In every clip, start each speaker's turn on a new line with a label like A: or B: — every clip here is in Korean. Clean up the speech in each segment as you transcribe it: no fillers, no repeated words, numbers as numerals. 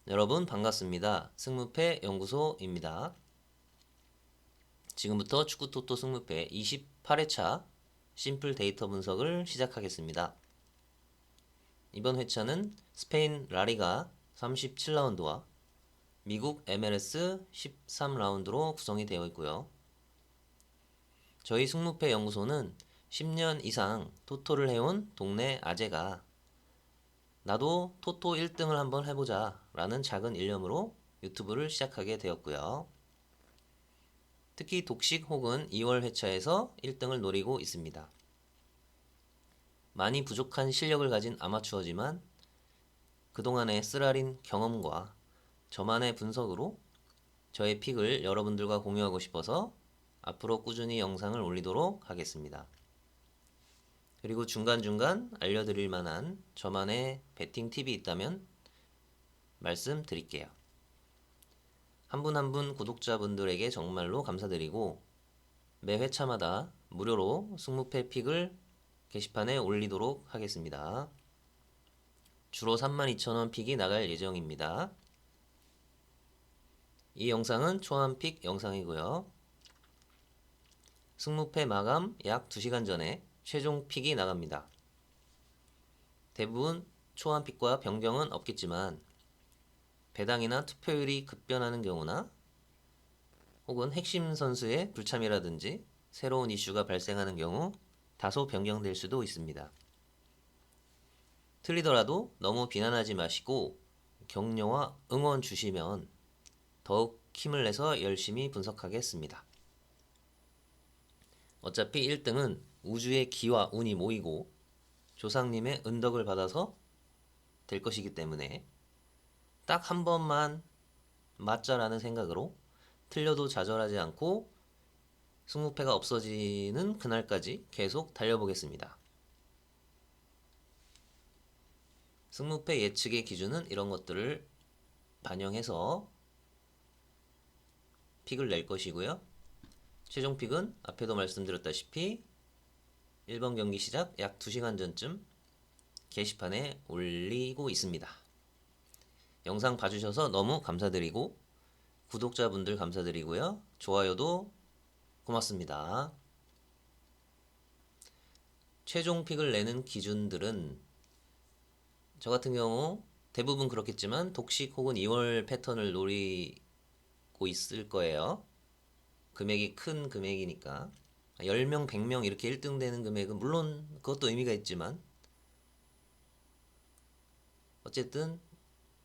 A: 여러분 반갑습니다. 승무패 연구소입니다. 지금부터 축구토토 승무패 28회차 심플 데이터 분석을 시작하겠습니다. 이번 회차는 스페인 라리가 37라운드와 미국 MLS 13라운드로 구성이 되어 있고요. 저희 승무패 연구소는 10년 이상 토토를 해온 동네 아재가 나도 토토 1등을 한번 해보자 라는 작은 일념으로 유튜브를 시작하게 되었고요. 특히 독식 혹은 2월 회차에서 1등을 노리고 있습니다. 많이 부족한 실력을 가진 아마추어지만 그동안의 쓰라린 경험과 저만의 분석으로 저의 픽을 여러분들과 공유하고 싶어서 앞으로 꾸준히 영상을 올리도록 하겠습니다. 그리고 중간중간 알려드릴 만한 저만의 베팅 팁이 있다면 말씀드릴게요. 한 분 한 분 구독자분들에게 정말로 감사드리고 매 회차마다 무료로 승무패 픽을 게시판에 올리도록 하겠습니다. 주로 32,000원 픽이 나갈 예정입니다. 이 영상은 초안 픽 영상이고요. 승무패 마감 약 2시간 전에 최종 픽이 나갑니다. 대부분 초안 픽과 변경은 없겠지만 배당이나 투표율이 급변하는 경우나 혹은 핵심 선수의 불참이라든지 새로운 이슈가 발생하는 경우 다소 변경될 수도 있습니다. 틀리더라도 너무 비난하지 마시고 격려와 응원 주시면 더욱 힘을 내서 열심히 분석하겠습니다. 어차피 1등은 우주의 기와 운이 모이고 조상님의 은덕을 받아서 될 것이기 때문에 딱 한 번만 맞자라는 생각으로 틀려도 좌절하지 않고 승무패가 없어지는 그날까지 계속 달려보겠습니다. 승무패 예측의 기준은 이런 것들을 반영해서 픽을 낼 것이고요. 최종 픽은 앞에도 말씀드렸다시피 1번 경기 시작 약 2시간 전쯤 게시판에 올리고 있습니다. 영상 봐주셔서 너무 감사드리고 구독자분들 감사드리고요. 좋아요도 고맙습니다. 최종 픽을 내는 기준들은 저 같은 경우 대부분 그렇겠지만 독식 혹은 2월 패턴을 노리고 있을 거예요. 금액이 큰 금액이니까 10명, 100명 이렇게 1등 되는 금액은 물론 그것도 의미가 있지만 어쨌든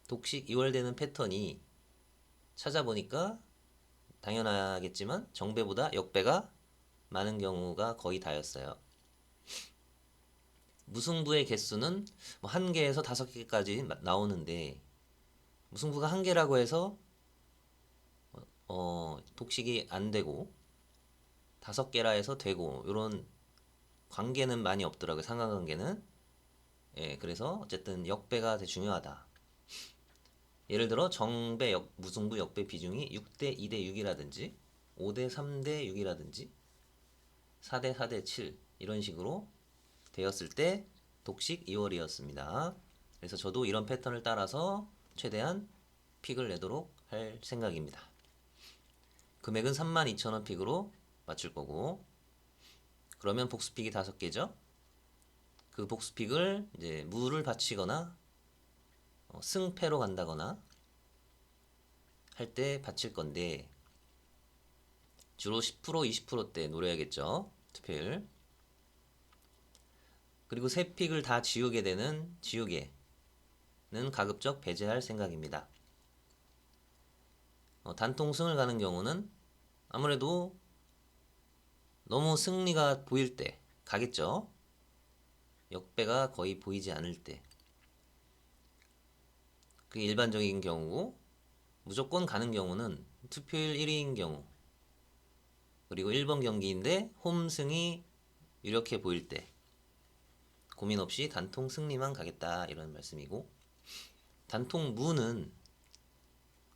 A: 독식 2월 되는 패턴이 찾아보니까 당연하겠지만 정배보다 역배가 많은 경우가 거의 다였어요. 무승부의 개수는 뭐 1개에서 5개까지 나오는데 무승부가 1개라고 해서 독식이 안 되고 5개라 해서 되고 이런 관계는 많이 없더라고요. 상관관계는. 예, 그래서 어쨌든 역배가 되게 중요하다. 예를 들어 정배 무승부 역배 비중이 6대 2대 6이라든지 5대 3대 6이라든지 4대 4대 7 이런 식으로 되었을 때 독식 2월이었습니다. 그래서 저도 이런 패턴을 따라서 최대한 픽을 내도록 할 생각입니다. 금액은 32,000원 픽으로 맞출 거고 그러면 복수픽이 5개죠. 그 복수픽을 이제 무를 바치거나 승패로 간다거나 할 때 바칠 건데 주로 10% 20%대 노려야겠죠. 투표율. 그리고 세 픽을 다 지우게 되는 지우개는 가급적 배제할 생각입니다. 단통 승을 가는 경우는 아무래도 너무 승리가 보일 때 가겠죠. 역배가 거의 보이지 않을 때. 그게 일반적인 경우고 무조건 가는 경우는 투표율 1위인 경우 그리고 1번 경기인데 홈승이 유력해 보일 때 고민 없이 단통 승리만 가겠다 이런 말씀이고 단통 무는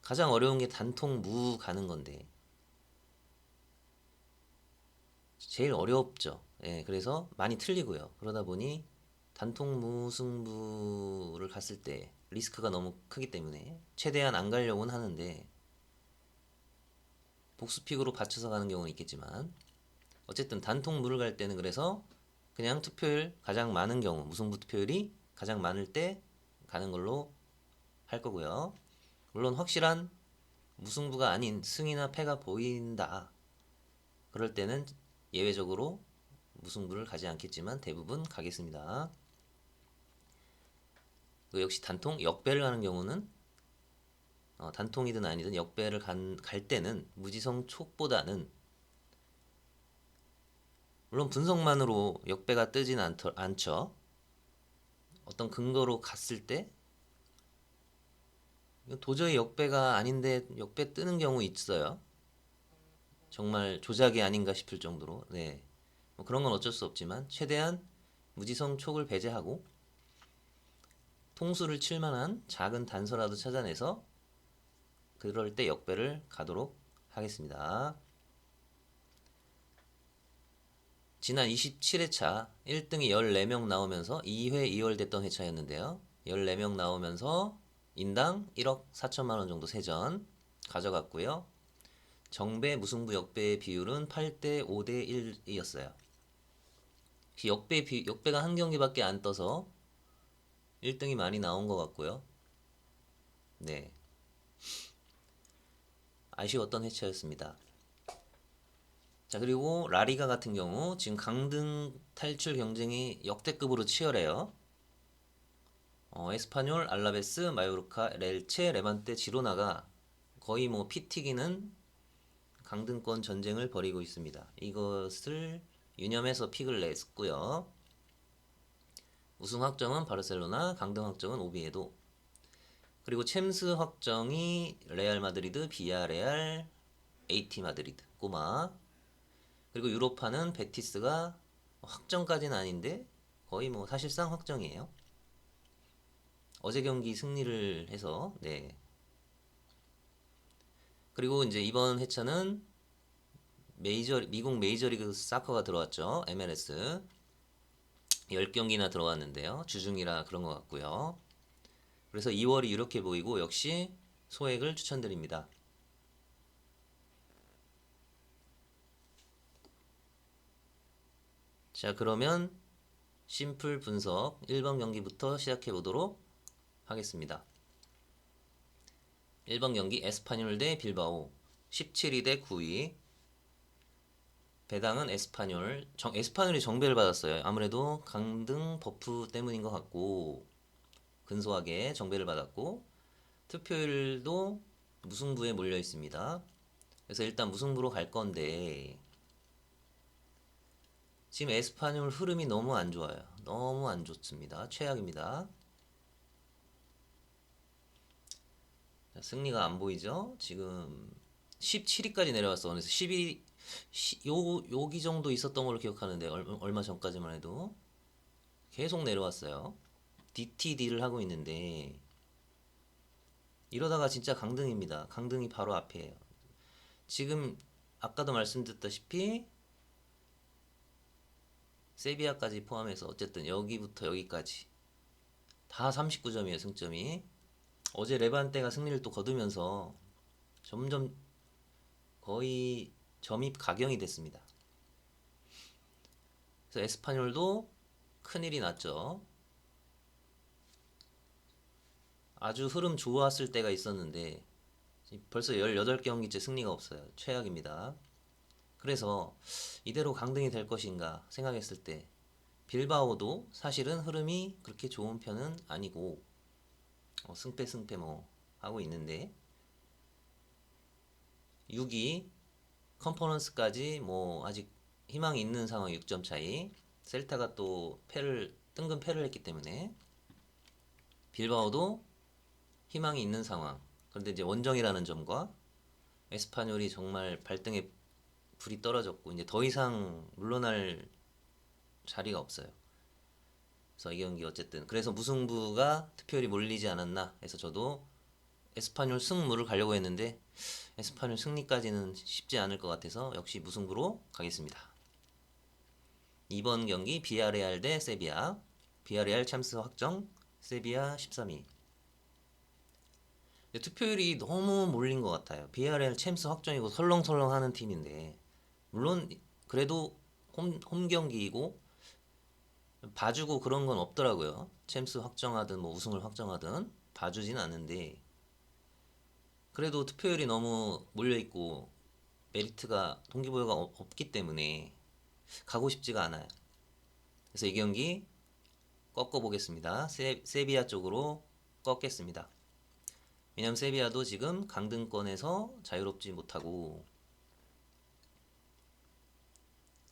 A: 가장 어려운 게 단통 무 가는 건데 제일 어렵죠. 예, 그래서 많이 틀리고요. 그러다 보니 단통 무승부를 갔을 때 리스크가 너무 크기 때문에 최대한 안 가려고는 하는데 복수픽으로 받쳐서 가는 경우는 있겠지만 어쨌든 단통 무를 갈 때는 그래서 그냥 투표율 가장 많은 경우 무승부 투표율이 가장 많을 때 가는 걸로 할 거고요. 물론 확실한 무승부가 아닌 승이나 패가 보인다. 그럴 때는 예외적으로 무승부를 가지 않겠지만 대부분 가겠습니다. 역시 단통 역배를 가는 경우는 단통이든 아니든 역배를 갈 때는 무지성 촉보다는 물론 분석만으로 역배가 뜨진 않죠. 어떤 근거로 갔을 때 도저히 역배가 아닌데 역배 뜨는 경우 있어요. 정말 조작이 아닌가 싶을 정도로. 네. 뭐 그런 건 어쩔 수 없지만 최대한 무지성 촉을 배제하고 통수를 칠 만한 작은 단서라도 찾아내서 그럴 때 역배를 가도록 하겠습니다. 지난 27회차 1등이 14명 나오면서 2회 2월 됐던 회차였는데요. 14명 나오면서 인당 1억 4천만 원 정도 세전 가져갔고요. 정배 무승부 역배의 비율은 8대 5대 1이었어요. 역배가 한 경기밖에 안 떠서 1등이 많이 나온 것 같고요. 네. 아쉬웠던 회차였습니다. 자, 그리고 라리가 같은 경우 지금 강등 탈출 경쟁이 역대급으로 치열해요. 에스파뇰, 알라베스, 마요르카, 렐체, 레반테, 지로나가 거의 뭐 피 튀기는 강등권 전쟁을 벌이고 있습니다. 이것을 유념해서 픽을 냈고요. 우승 확정은 바르셀로나, 강등 확정은 오비에도. 그리고 챔스 확정이 레알 마드리드, 비아레알, AT 마드리드, 꼬마. 그리고 유로파는 베티스가 확정까지는 아닌데 거의 뭐 사실상 확정이에요. 어제 경기 승리를 해서 네. 그리고 이제 이번 회차는 미국 메이저리그 사커가 들어왔죠. MLS 10경기나 들어왔는데요. 주중이라 그런 것 같고요. 그래서 2월이 이렇게 보이고 역시 소액을 추천드립니다. 자, 그러면 심플 분석 1번 경기부터 시작해 보도록 하겠습니다. 1번 경기 에스파뇰 대 빌바오 17위 대 9위. 배당은 에스파뇰이 정배를 받았어요. 아무래도 강등 버프 때문인 것 같고 근소하게 정배를 받았고 투표율도 무승부에 몰려 있습니다. 그래서 일단 무승부로 갈 건데 지금 에스파뇰 흐름이 너무 안 좋아요. 너무 안 좋습니다. 최악입니다. 자, 승리가 안 보이죠? 지금 17위까지 내려왔어. 그래서 10위 여기 정도 있었던 걸로 기억하는데 얼마 전까지만 해도 계속 내려왔어요. DTD를 하고 있는데 이러다가 진짜 강등입니다. 강등이 바로 앞이에요. 지금 아까도 말씀드렸다시피 세비야까지 포함해서 어쨌든 여기부터 여기까지 다 39점이에요. 승점이. 어제 레반떼가 승리를 또 거두면서 점점 거의 점입 가경이 됐습니다. 그래서 에스파뇰도 큰일이 났죠. 아주 흐름 좋았을 때가 있었는데 벌써 18경기째 승리가 없어요. 최악입니다. 그래서 이대로 강등이 될 것인가 생각했을 때 빌바오도 사실은 흐름이 그렇게 좋은 편은 아니고 승패 뭐 하고 있는데 6위 컨퍼런스까지 뭐 아직 희망이 있는 상황 6점 차이. 셀타가 또 뜬금 패를 했기 때문에 빌바오도 희망이 있는 상황. 그런데 이제 원정이라는 점과 에스파뇰이 정말 발등에 불이 떨어졌고 이제 더 이상 물러날 자리가 없어요. 그래서 이 경기 어쨌든 그래서 무승부가 투표율이 몰리지 않았나 해서 저도 에스파뇰 승무를 가려고 했는데 에스파뇰 승리까지는 쉽지 않을 것 같아서 역시 무승부로 가겠습니다. 2번 경기 비아레알 대 세비야. BRL 챔스 확정, 세비야 13위. 투표율이 너무 몰린 것 같아요. BRL 챔스 확정이고 설렁설렁 하는 팀인데, 물론 그래도 홈 경기이고 봐주고 그런 건 없더라고요. 챔스 확정하든 뭐 우승을 확정하든 봐주진 않는데, 그래도 투표율이 너무 몰려있고 메리트가 동기부여가 없기 때문에 가고 싶지가 않아요. 그래서 이 경기 꺾어보겠습니다. 세비야 쪽으로 꺾겠습니다. 왜냐면 세비야도 지금 강등권에서 자유롭지 못하고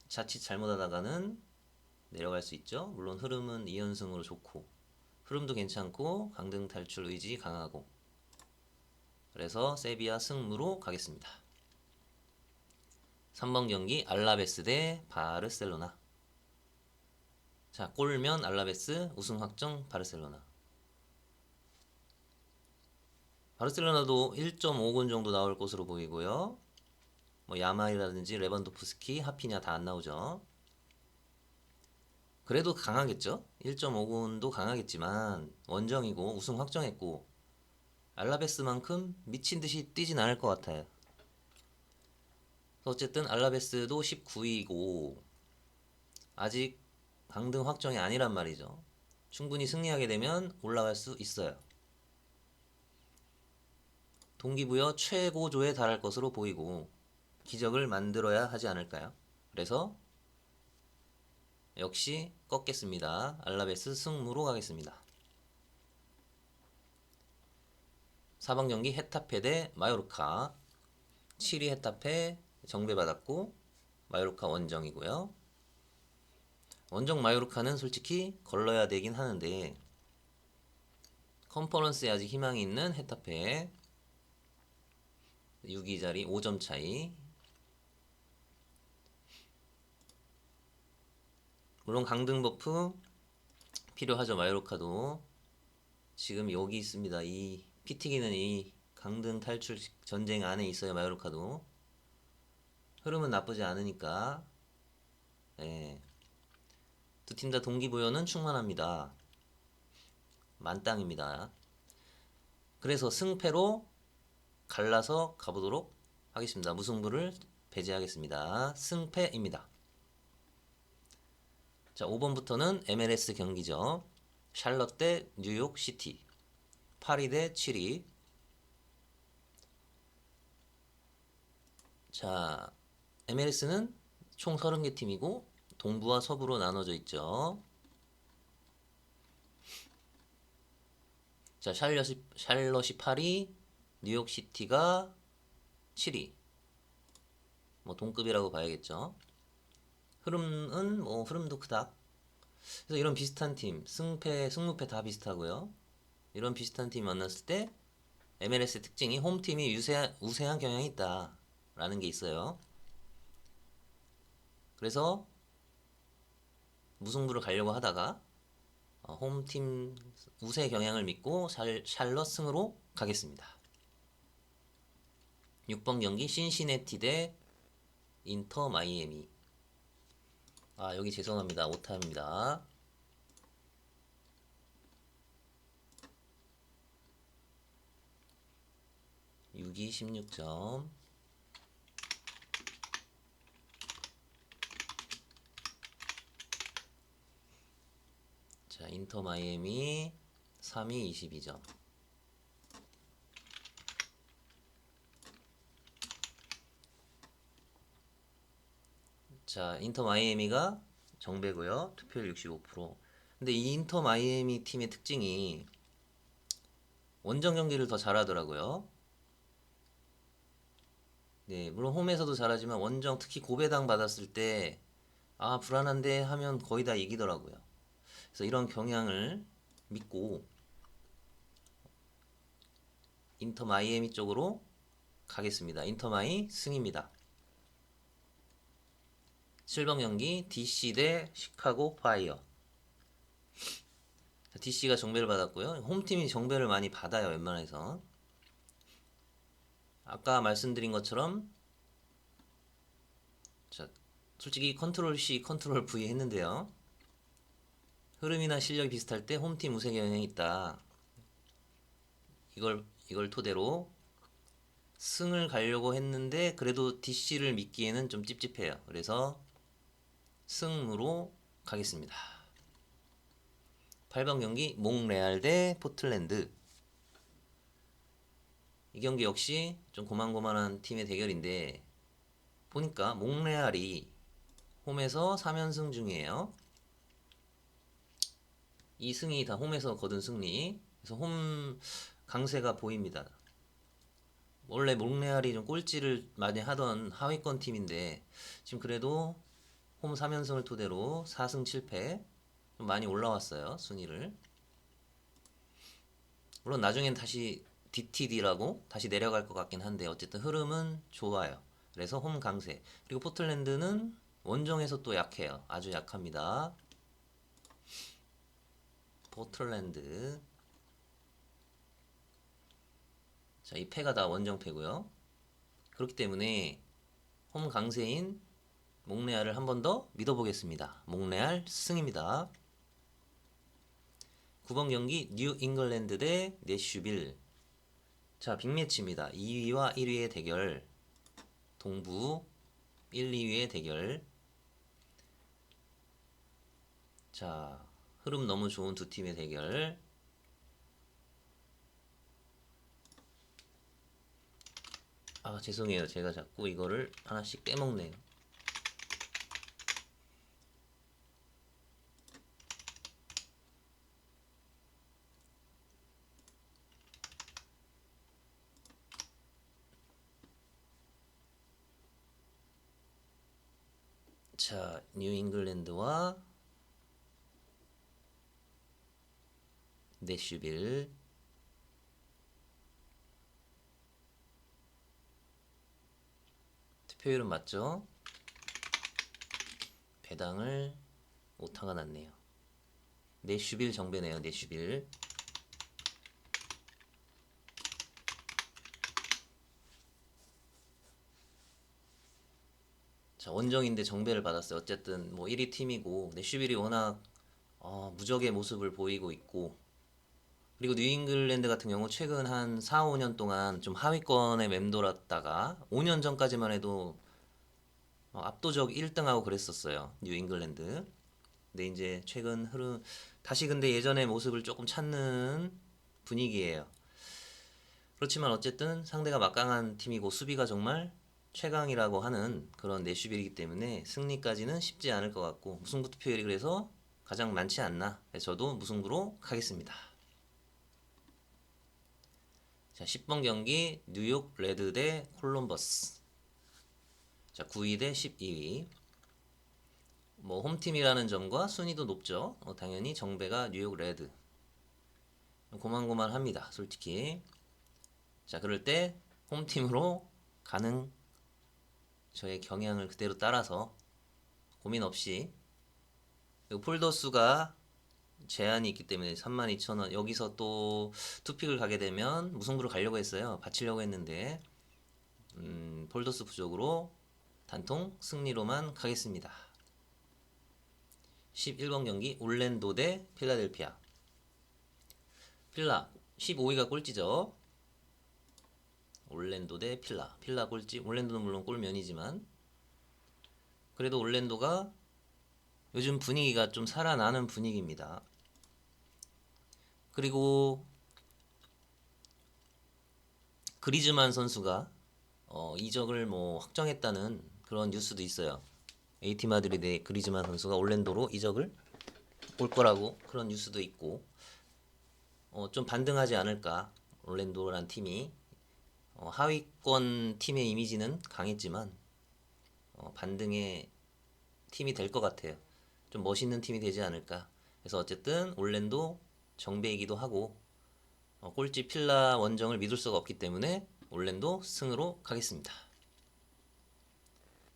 A: 자칫 잘못하다가는 내려갈 수 있죠. 물론 흐름은 2연승으로 좋고 흐름도 괜찮고 강등 탈출 의지 강하고, 그래서 세비야 승무로 가겠습니다. 3번 경기 알라베스 대 바르셀로나. 자, 골면 알라베스, 우승 확정 바르셀로나. 바르셀로나도 1.5군 정도 나올 것으로 보이고요. 뭐 야말이라든지 레반도프스키, 하피냐 다 안 나오죠. 그래도 강하겠죠. 1.5군도 강하겠지만 원정이고 우승 확정했고 알라베스만큼 미친 듯이 뛰진 않을 것 같아요. 어쨌든 알라베스도 19위고 아직 강등 확정이 아니란 말이죠. 충분히 승리하게 되면 올라갈 수 있어요. 동기부여 최고조에 달할 것으로 보이고 기적을 만들어야 하지 않을까요? 그래서 역시 꺾겠습니다. 알라베스 승무로 가겠습니다. 4번 경기 헤타페 대 마요르카. 7위 헤타페 정배받았고 마요르카 원정이고요. 원정 마요르카는 솔직히 걸러야 되긴 하는데 컨퍼런스에 아직 희망이 있는 헤타페 6위 자리 5점 차이. 물론 강등 버프 필요하죠. 마요르카도 지금 여기 있습니다. 이 피 튀기는 이 강등 탈출 전쟁 안에 있어요. 마요르카도 흐름은 나쁘지 않으니까 네. 두 팀 다 동기부여는 충만합니다. 만땅입니다. 그래서 승패로 갈라서 가보도록 하겠습니다. 무승부를 배제하겠습니다. 승패입니다. 자, 5번부터는 MLS 경기죠. 샬럿 대 뉴욕 시티, 8위 대 7위. 자, MLS는 총 30개 팀이고 동부와 서부로 나눠져 있죠. 자, 샬럿이 8위, 뉴욕 시티가 7위. 뭐 동급이라고 봐야겠죠. 흐름은 뭐 흐름도 크다. 그래서 이런 비슷한 팀, 승무패 다 비슷하고요. 이런 비슷한 팀이 만났을 때 MLS 특징이 홈팀이 우세한 경향이 있다라는 게 있어요. 그래서 무승부를 가려고 하다가 홈팀 우세 경향을 믿고 샬럿 승으로 가겠습니다. 6번 경기 신시내티 대 인터 마이애미. 아, 여기 죄송합니다. 오타입니다. 6위 16점. 자, 인터 마이애미 3위 22점. 자, 인터 마이애미가 정배고요. 투표율 65%. 근데 이 인터 마이애미 팀의 특징이 원정 경기를 더 잘하더라고요. 네, 물론 홈에서도 잘하지만 원정 특히 고배당 받았을 때 아, 불안한데 하면 거의 다 이기더라고요. 그래서 이런 경향을 믿고 인터 마이애미 쪽으로 가겠습니다. 인터 마이 승입니다. 7번 경기 DC 대 시카고 파이어. DC가 정배를 받았고요. 홈팀이 정배를 많이 받아요. 웬만해서. 아까 말씀드린 것처럼 자, 솔직히 컨트롤 C, 컨트롤 V 했는데요. 흐름이나 실력이 비슷할 때 홈팀 우세 경향이 있다. 이걸 토대로 승을 가려고 했는데 그래도 DC를 믿기에는 좀 찝찝해요. 그래서 승으로 가겠습니다. 8번 경기 몽레알 대 포틀랜드. 이 경기 역시 좀 고만고만한 팀의 대결인데 보니까 몽레알이 홈에서 3연승 중이에요. 이 승이 다 홈에서 거둔 승리. 그래서 홈 강세가 보입니다. 원래 몽레알이 좀 꼴찌를 많이 하던 하위권 팀인데 지금 그래도 홈 3연승을 토대로 4승 7패 좀 많이 올라왔어요. 순위를. 물론 나중엔 다시 DTD라고 다시 내려갈 것 같긴 한데 어쨌든 흐름은 좋아요. 그래서 홈 강세. 그리고 포틀랜드는 원정에서 또 약해요. 아주 약합니다. 포틀랜드. 자, 이 패가 다 원정패고요. 그렇기 때문에 홈 강세인 몽레알을 한 번 더 믿어보겠습니다. 몽레알 승입니다. 9번 경기 뉴 잉글랜드 대 내슈빌. 자, 빅매치입니다. 2위와 1위의 대결. 동부 1, 2위의 대결. 자, 흐름 너무 좋은 두 팀의 대결. 아, 죄송해요. 제가 자꾸 이거를 하나씩 빼먹네요. 자, 뉴 잉글랜드와 내슈빌. 투표율은 맞죠? 배당을 오타가 났네요. 내슈빌 정배네요. 내슈빌. 자, 원정인데 정배를 받았어요. 어쨌든 뭐 1위 팀이고 내슈빌이 워낙 무적의 모습을 보이고 있고 그리고 뉴잉글랜드 같은 경우 최근 한 4, 5년 동안 좀 하위권에 맴돌았다가 5년 전까지만 해도 압도적 1등하고 그랬었어요. 뉴잉글랜드. 근데 이제 최근 흐름 다시 근데 예전의 모습을 조금 찾는 분위기예요. 그렇지만 어쨌든 상대가 막강한 팀이고 수비가 정말 최강이라고 하는 그런 내슈빌이기 때문에 승리까지는 쉽지 않을 것 같고 무승부 투표율이 그래서 가장 많지 않나. 저도 무승부로 가겠습니다. 자, 10번 경기 뉴욕 레드 대 콜럼버스. 자, 9위 대 12위. 뭐 홈팀이라는 점과 순위도 높죠. 당연히 정배가 뉴욕 레드. 고만고만합니다. 솔직히. 자, 그럴 때 홈팀으로 가는 저의 경향을 그대로 따라서 고민 없이 그리고 폴더 수가 제한이 있기 때문에 32,000원 여기서 또 투픽을 가게 되면 무승부를 가려고 했어요. 받치려고 했는데 폴더 수 부족으로 단통 승리로만 가겠습니다. 11번 경기 올랜도 대 필라델피아. 필라 15위가 꼴찌죠. 올랜도 대 필라. 필라 꼴찌. 올랜도는 물론 꼴면이지만 그래도 올랜도가 요즘 분위기가 좀 살아나는 분위기입니다. 그리고 그리즈만 선수가 이적을 뭐 확정했다는 그런 뉴스도 있어요. AT 마드리드의 그리즈만 선수가 올랜도로 이적을 올 거라고 그런 뉴스도 있고 좀 반등하지 않을까. 올랜도란 팀이 하위권 팀의 이미지는 강했지만 반등의 팀이 될 것 같아요. 좀 멋있는 팀이 되지 않을까. 그래서 어쨌든 올랜도 정배이기도 하고 꼴찌 필라 원정을 믿을 수가 없기 때문에 올랜도 승으로 가겠습니다.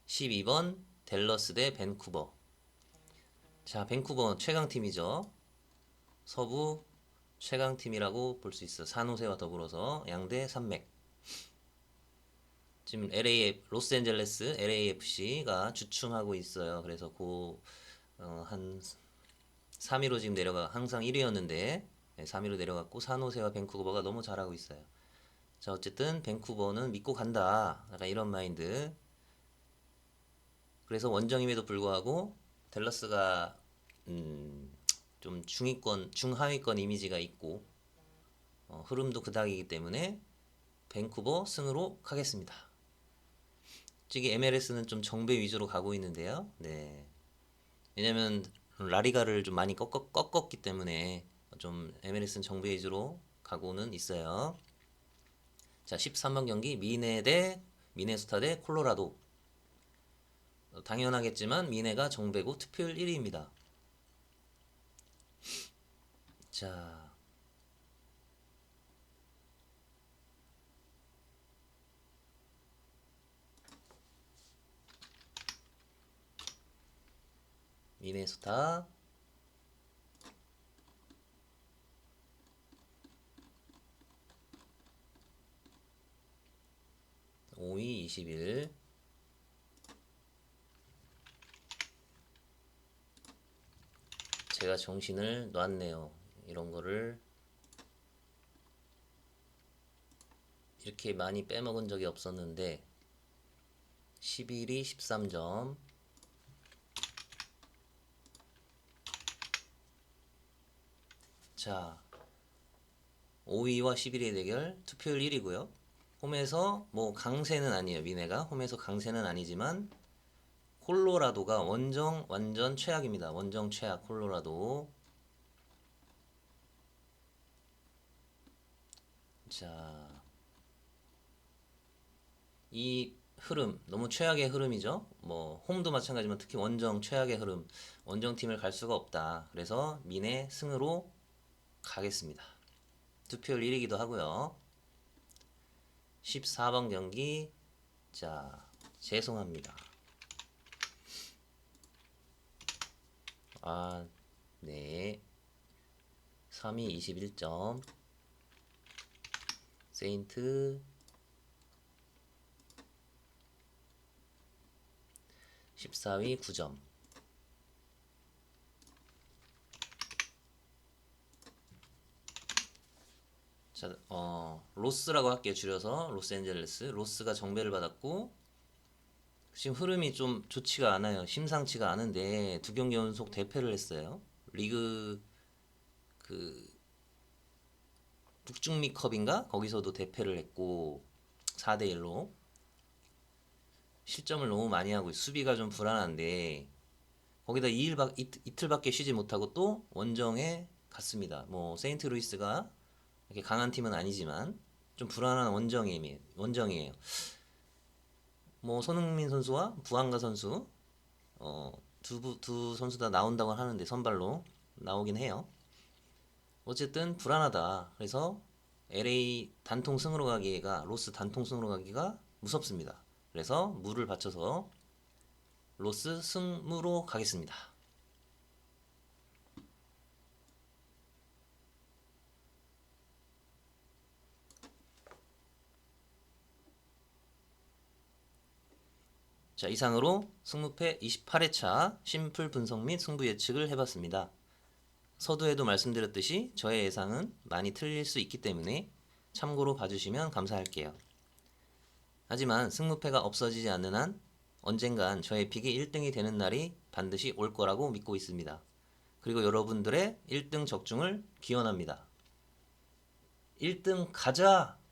A: 12번 댈러스 대 밴쿠버. 자, 밴쿠버 최강팀이죠. 서부 최강팀이라고 볼 수 있어. 산호세와 더불어서 양대 산맥. 지금 로스앤젤레스 LAFC가 주춤하고 있어요. 그래서 한 3위로 지금 내려가 항상 1위였는데 3위로 내려갔고 산호세와 밴쿠버가 너무 잘하고 있어요. 자, 어쨌든 밴쿠버는 믿고 간다. 약간 이런 마인드. 그래서 원정임에도 불구하고 댈러스가 좀 중위권, 중하위권 이미지가 있고 흐름도 그닥이기 때문에 밴쿠버 승으로 가겠습니다. 솔직히 MLS는 좀 정배 위주로 가고 있는데요. 네. 왜냐면 라리가를 좀 많이 꺾었기 때문에 좀 MLS는 정배 위주로 가고는 있어요. 자, 13번 경기 미네 대 미네소타 대 콜로라도. 당연하겠지만 미네가 정배고 투표율 1위입니다. 자, 미네소타 5위 21. 제가 정신을 놨네요. 이런 거를 이렇게 많이 빼먹은 적이 없었는데 11위 13점. 자, 5위와 11위의 대결 투표율 1위고요. 홈에서 뭐 강세는 아니에요. 미네가 홈에서 강세는 아니지만 콜로라도가 원정 완전 최악입니다. 원정 최악 콜로라도. 자, 이 흐름 너무 최악의 흐름이죠. 뭐 홈도 마찬가지지만 특히 원정 최악의 흐름. 원정팀을 갈 수가 없다. 그래서 미네 승으로 가겠습니다. 투표율 1위기도 하고요. 14번 경기. 자, 죄송합니다. 아, 네. 3위 21점. 세인트 14위 9점. 자, 로스라고 할게요. 줄여서 로스앤젤레스. 로스가 정배를 받았고 지금 흐름이 좀 좋지가 않아요. 심상치가 않은데 두 경기 연속 대패를 했어요. 리그 그 북중미컵인가? 거기서도 대패를 했고 4대 1로 실점을 너무 많이 하고 수비가 좀 불안한데 거기다 이틀밖에 쉬지 못하고 또 원정에 갔습니다. 뭐 세인트루이스가 이렇게 강한 팀은 아니지만 좀 불안한 원정이에요. 뭐 손흥민 선수와 부한가 선수 두 선수 다 나온다고 하는데 선발로 나오긴 해요. 어쨌든 불안하다. 그래서 LA 단통 승으로 가기가 로스 단통 승으로 가기가 무섭습니다. 그래서 무를 받쳐서 로스 승무로 가겠습니다. 자, 이상으로 승무패 28회차 심플 분석 및 승부 예측을 해봤습니다. 서두에도 말씀드렸듯이 저의 예상은 많이 틀릴 수 있기 때문에 참고로 봐주시면 감사할게요. 하지만 승무패가 없어지지 않는 한 언젠간 저의 픽이 1등이 되는 날이 반드시 올 거라고 믿고 있습니다. 그리고 여러분들의 1등 적중을 기원합니다. 1등 가자!